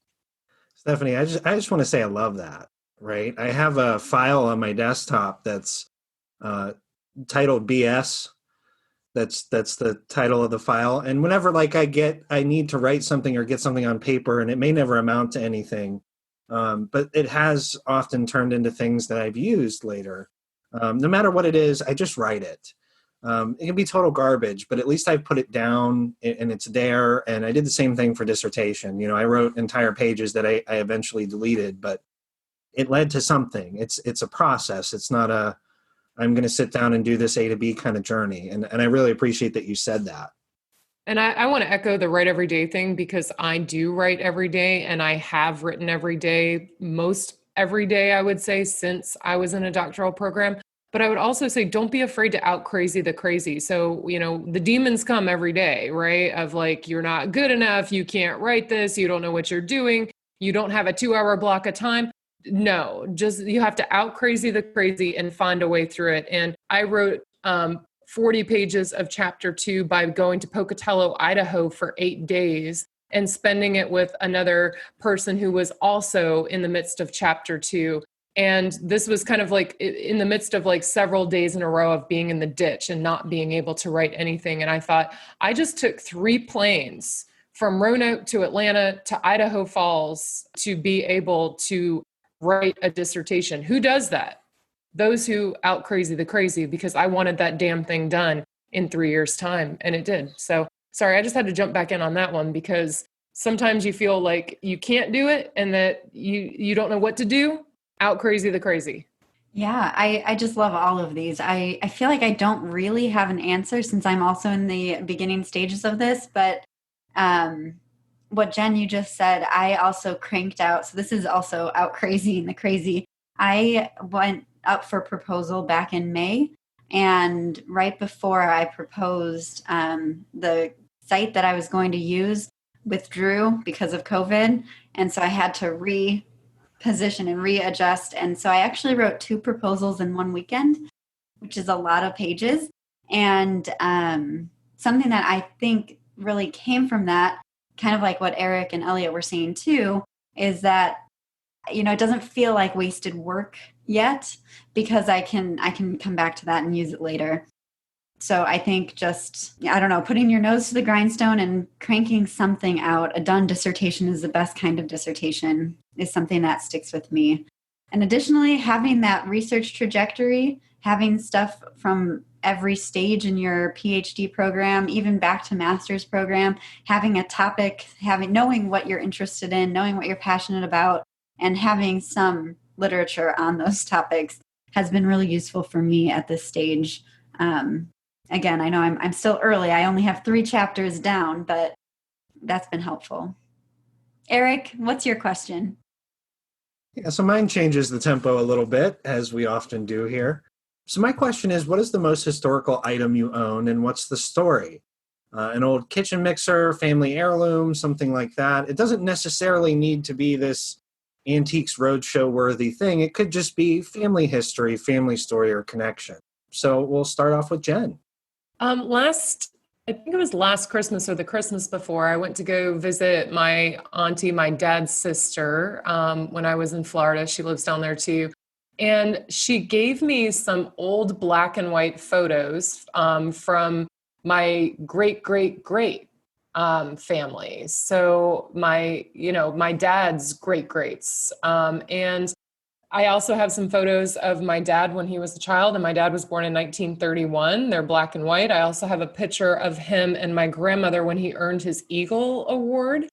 [SPEAKER 6] Stephanie, I just want to say I love that, right? I have a file on my desktop that's titled BS. That's the title of the file. And whenever I need to write something or get something on paper, and it may never amount to anything, but it has often turned into things that I've used later. No matter what it is, I just write it. It can be total garbage, but at least I've put it down and it's there. And I did the same thing for dissertation. I wrote entire pages that I eventually deleted, but it led to something. It's a process. It's not a, I'm going to sit down and do this A to B kind of journey. And I really appreciate that you said that.
[SPEAKER 2] And I want to echo the write every day thing, because I do write every day, and I have written every day, most every day, I would say, since I was in a doctoral program. But I would also say, don't be afraid to out crazy the crazy. So, the demons come every day, right? Of like, you're not good enough. You can't write this. You don't know what you're doing. You don't have a 2-hour block of time. No, just, you have to out crazy the crazy and find a way through it. And I wrote 40 pages of chapter 2 by going to Pocatello, Idaho for 8 days and spending it with another person who was also in the midst of chapter 2. And this was kind of like in the midst of like several days in a row of being in the ditch and not being able to write anything. And I thought, I just took 3 planes from Roanoke to Atlanta to Idaho Falls to be able to write a dissertation. Who does that? Those who out crazy the crazy, because I wanted that damn thing done in 3 years' time, and it did. So sorry, I just had to jump back in on that one, because sometimes you feel like you can't do it and that you don't know what to do. Out crazy the crazy.
[SPEAKER 5] Yeah, I just love all of these. I feel like I don't really have an answer since I'm also in the beginning stages of this, but what Jen, you just said, I also cranked out. So this is also out crazy and the crazy. I went up for proposal back in May, and right before I proposed, the site that I was going to use withdrew because of COVID, and so I had to reposition and readjust. And so I actually wrote 2 proposals in one weekend, which is a lot of pages. And something that I think really came from that, kind of like what Eric and Elliot were saying too, is that it doesn't feel like wasted work yet, because I can come back to that and use it later. So I think just, I don't know, putting your nose to the grindstone and cranking something out. A done dissertation is the best kind of dissertation, is something that sticks with me. And additionally, having that research trajectory, having stuff from every stage in your PhD program, even back to master's program, having a topic, knowing what you're interested in, knowing what you're passionate about, and having some literature on those topics has been really useful for me at this stage. Again, I know I'm still early. I only have 3 chapters down, but that's been helpful. Eric, what's your question?
[SPEAKER 6] Yeah, so mine changes the tempo a little bit, as we often do here. So my question is, what is the most historical item you own, and what's the story? An old kitchen mixer, family heirloom, something like that. It doesn't necessarily need to be this Antiques Roadshow worthy thing. It could just be family history, family story, or connection. So we'll start off with Jen.
[SPEAKER 2] I think it was last Christmas or the Christmas before, I went to go visit my auntie, my dad's sister, when I was in Florida. She lives down there too. And she gave me some old black and white photos from my great, great, great family. So my dad's great greats. And I also have some photos of my dad when he was a child, and my dad was born in 1931. They're black and white. I also have a picture of him and my grandmother when he earned his Eagle Award.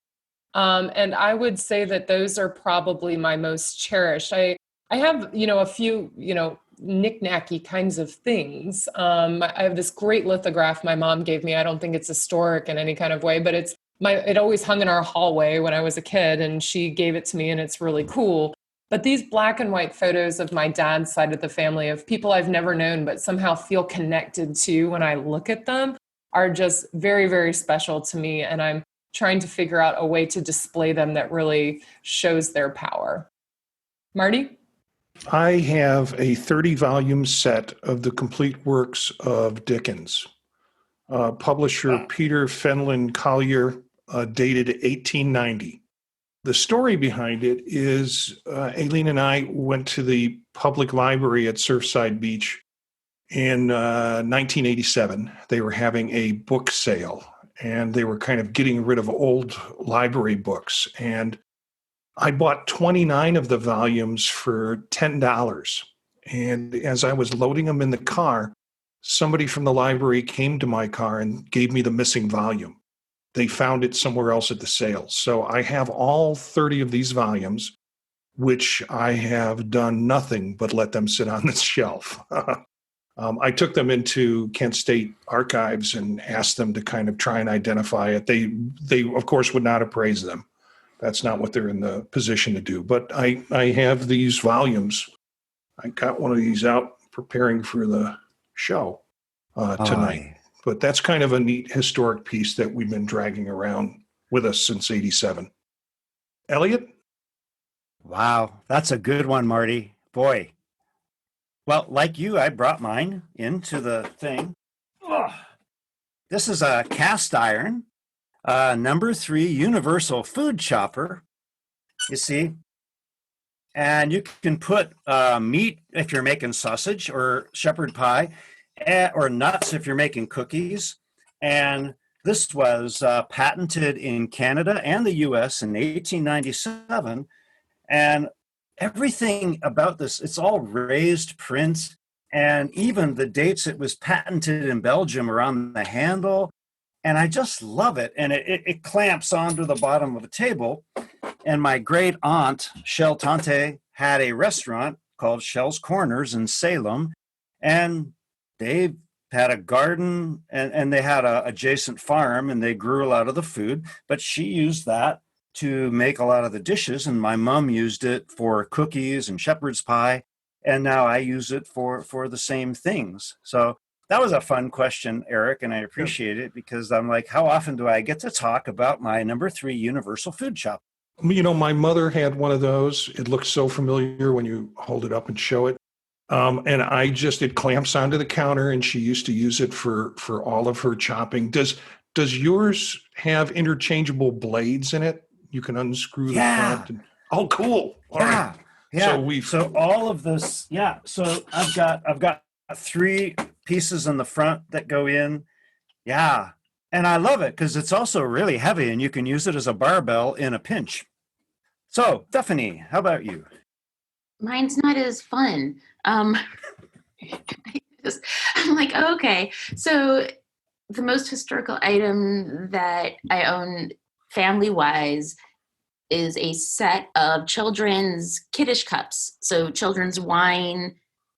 [SPEAKER 2] And I would say that those are probably my most cherished. I have, a few, knick-knacky kinds of things. I have this great lithograph my mom gave me. I don't think it's historic in any kind of way, but it always hung in our hallway when I was a kid, and she gave it to me, and it's really cool. But these black and white photos of my dad's side of the family, of people I've never known but somehow feel connected to when I look at them, are just very, very special to me. And I'm trying to figure out a way to display them that really shows their power. Marty?
[SPEAKER 1] I have a 30-volume set of the complete works of Dickens. Publisher Peter Fenlon Collier, dated 1890. The story behind it is Aileen and I went to the public library at Surfside Beach in 1987. They were having a book sale, and they were kind of getting rid of old library books. And I bought 29 of the volumes for $10. And as I was loading them in the car, somebody from the library came to my car and gave me the missing volume. They found it somewhere else at the sale. So I have all 30 of these volumes. which I have done nothing but let them sit on this shelf. I took them into Kent State Archives and asked them to kind of try and identify it. They of course, would not appraise them. That's not what they're in the position to do. But I have these volumes. I got one of these out preparing for the show tonight. But that's kind of a neat historic piece that we've been dragging around with us since '87. Elliot?
[SPEAKER 3] Wow, that's a good one, Marty. Boy. Well, like you, I brought mine into the thing. Ugh. This is a cast iron, number 3 universal food chopper, you see. And you can put meat if you're making sausage or shepherd pie, or nuts if you're making cookies. And this was patented in Canada and the US in 1897. And everything about this, it's all raised print, and even the dates it was patented in Belgium are on the handle. And I just love it. And it clamps onto the bottom of a table. And my great aunt, Shell Tante, had a restaurant called Shell's Corners in Salem. And they had a garden, and they had a adjacent farm, and they grew a lot of the food. But she used that to make a lot of the dishes, and my mom used it for cookies and shepherd's pie, and now I use it for the same things. So that was a fun question, Eric, and I appreciate it, because I'm like, how often do I get to talk about my number 3 universal food chopper?
[SPEAKER 1] You know, my mother had one of those. It looks so familiar when you hold it up and show it. And it clamps onto the counter, and she used to use it for all of her chopping. Does yours have interchangeable blades in it? You can unscrew the front. Oh, cool. All right.
[SPEAKER 3] Yeah. So all of this, So I've got 3 pieces in the front that go in. Yeah. And I love it because it's also really heavy, and you can use it as a barbell in a pinch. So, Stephanie, how about you?
[SPEAKER 4] Mine's not as fun. I'm like, okay. So the most historical item that I own family-wise is a set of children's kiddish cups. So children's wine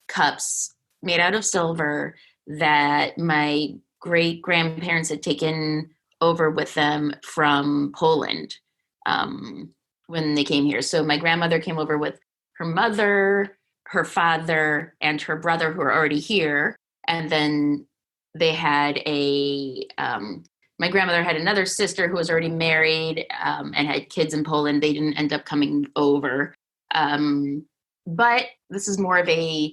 [SPEAKER 4] cups made out of silver that my great-grandparents had taken over with them from Poland when they came here. So my grandmother came over with her mother, her father, and her brother, who are already here. And then they had my grandmother had another sister who was already married and had kids in Poland. They didn't end up coming over. But this is more of a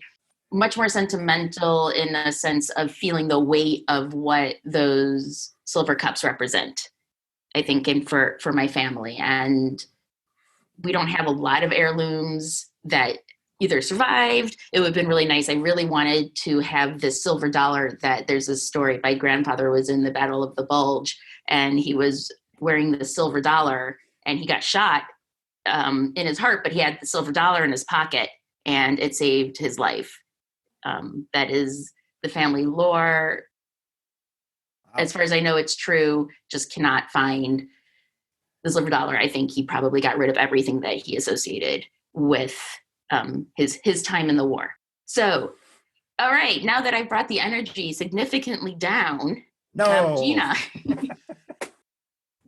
[SPEAKER 4] much more sentimental in the sense of feeling the weight of what those silver cups represent, I think, and for my family. And we don't have a lot of heirlooms that either survived. It would have been really nice. I really wanted to have this silver dollar that there's a story. My grandfather was in the Battle of the Bulge, and he was wearing the silver dollar, and he got shot in his heart, but he had the silver dollar in his pocket, and it saved his life. That is the family lore. As far as I know, it's true. Just cannot find the silver dollar. I think he probably got rid of everything that he associated with his time in the war. So, all right, now that I've brought the energy significantly down, Gina.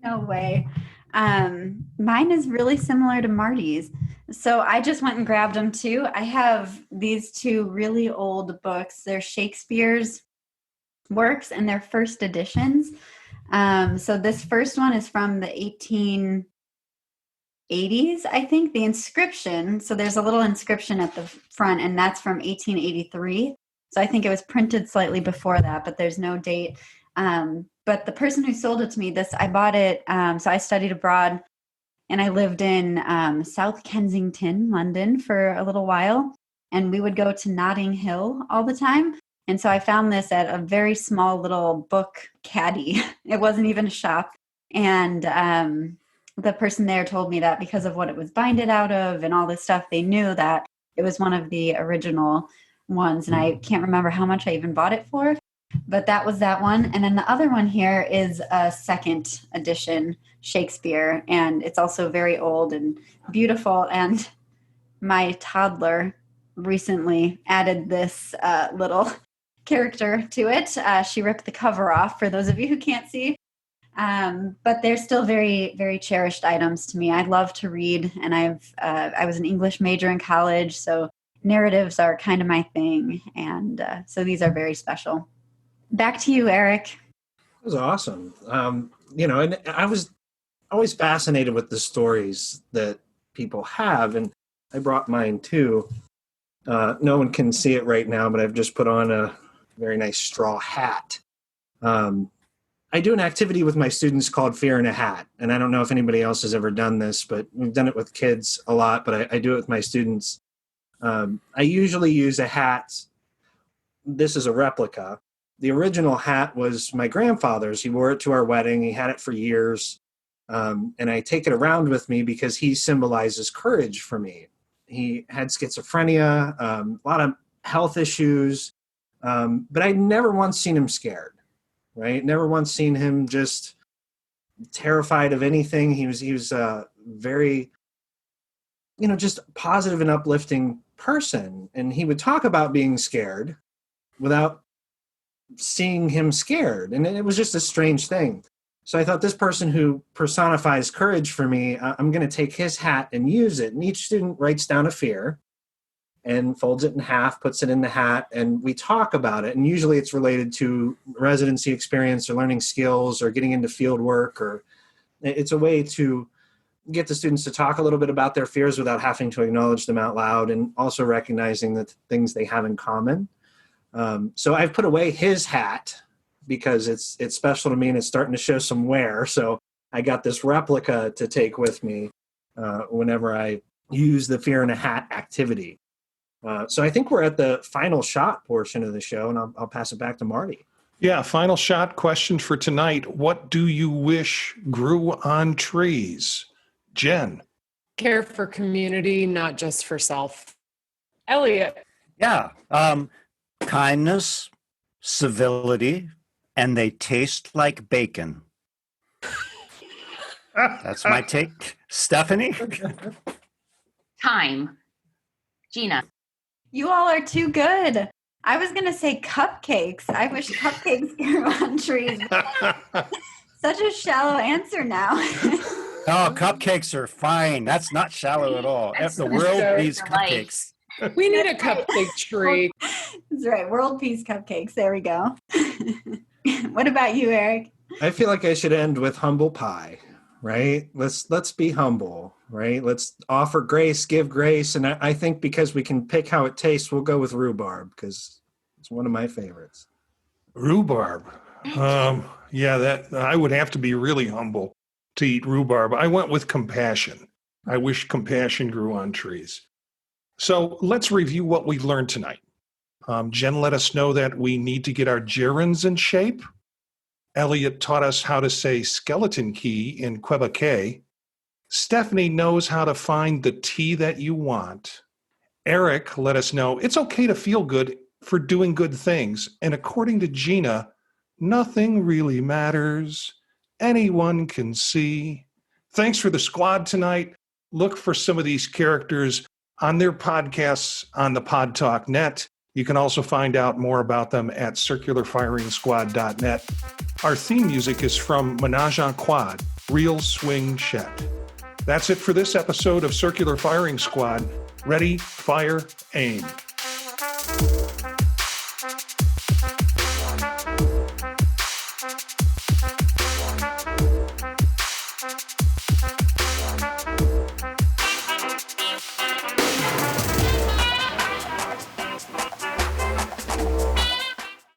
[SPEAKER 5] No way. Mine is really similar to Marty's. So I just went and grabbed them too. I have these 2 really old books. They're Shakespeare's works, and they're first editions. So this first one is from the 1880s, I think. The inscription, so there's a little inscription at the front, and that's from 1883. So I think it was printed slightly before that, but there's no date. But the person who sold it to me, I bought it. So I studied abroad, and I lived in South Kensington, London, for a little while. And we would go to Notting Hill all the time. And so I found this at a very small little book caddy. It wasn't even a shop. And the person there told me that because of what it was binded out of and all this stuff, they knew that it was one of the original ones. And I can't remember how much I even bought it for. But that was that one. And then the other one here is a second edition Shakespeare. And it's also very old and beautiful. And my toddler recently added this little character to it. She ripped the cover off, for those of you who can't see. But they're still very, very cherished items to me. I love to read, and I was an English major in college, so narratives are kind of my thing. And so these are very special. Back to you, Eric.
[SPEAKER 6] That was awesome. And I was always fascinated with the stories that people have, and I brought mine too. No one can see it right now, but I've just put on a very nice straw hat. I do an activity with my students called Fear in a Hat, and I don't know if anybody else has ever done this, but we've done it with kids a lot, but I do it with my students. I usually use a hat. This is a replica. The original hat was my grandfather's. He wore it to our wedding. He had it for years. And I take it around with me because he symbolizes courage for me. He had schizophrenia, a lot of health issues, but I'd never once seen him scared, right? Never once seen him just terrified of anything. He was very, just positive and uplifting person. And he would talk about being scared without seeing him scared. And it was just a strange thing. So I thought, this person who personifies courage for me, I'm going to take his hat and use it. And each student writes down a fear and folds it in half, puts it in the hat, and we talk about it. And usually it's related to residency experience or learning skills or getting into field work, or it's a way to get the students to talk a little bit about their fears without having to acknowledge them out loud, and also recognizing the things they have in common. So I've put away his hat because it's special to me and it's starting to show some wear. So I got this replica to take with me whenever I use the Fear in a Hat activity. So I think we're at the final shot portion of the show, and I'll pass it back to Marty.
[SPEAKER 1] Yeah, final shot question for tonight. What do you wish grew on trees? Jen.
[SPEAKER 2] Care for community, not just for self. Elliot.
[SPEAKER 3] Yeah. Kindness, civility, and they taste like bacon. That's my take. Stephanie?
[SPEAKER 4] Time. Gina.
[SPEAKER 5] You all are too good. I was going to say cupcakes. I wish cupcakes grew on trees. Such a shallow answer now.
[SPEAKER 3] No, cupcakes are fine. That's not shallow at all.
[SPEAKER 4] That's
[SPEAKER 3] The world
[SPEAKER 4] so
[SPEAKER 3] needs
[SPEAKER 4] nice.
[SPEAKER 3] cupcakes.
[SPEAKER 2] We need a cupcake tree.
[SPEAKER 5] That's right. World peace cupcakes. There we go. What about you, Eric?
[SPEAKER 6] I feel like I should end with humble pie, right? Let's be humble, right? Let's offer grace, give grace. And I think because we can pick how it tastes, we'll go with rhubarb because it's one of my favorites.
[SPEAKER 1] Rhubarb. Yeah, that I would have to be really humble to eat rhubarb. I went with compassion. I wish compassion grew on trees. So let's review what we learned tonight. Jen let us know that we need to get our gerunds in shape. Elliot taught us how to say skeleton key in Quebecois. Stephanie knows how to find the tea that you want. Eric let us know it's okay to feel good for doing good things. And according to Gina, nothing really matters. Anyone can see. Thanks for the squad tonight. Look for some of these characters on their podcasts on the Pod Talk net. You can also find out more about them at circularfiringsquad.net. Our theme music is from Menage en Quad, Real Swing Shet. That's it for this episode of Circular Firing Squad. Ready, fire, aim.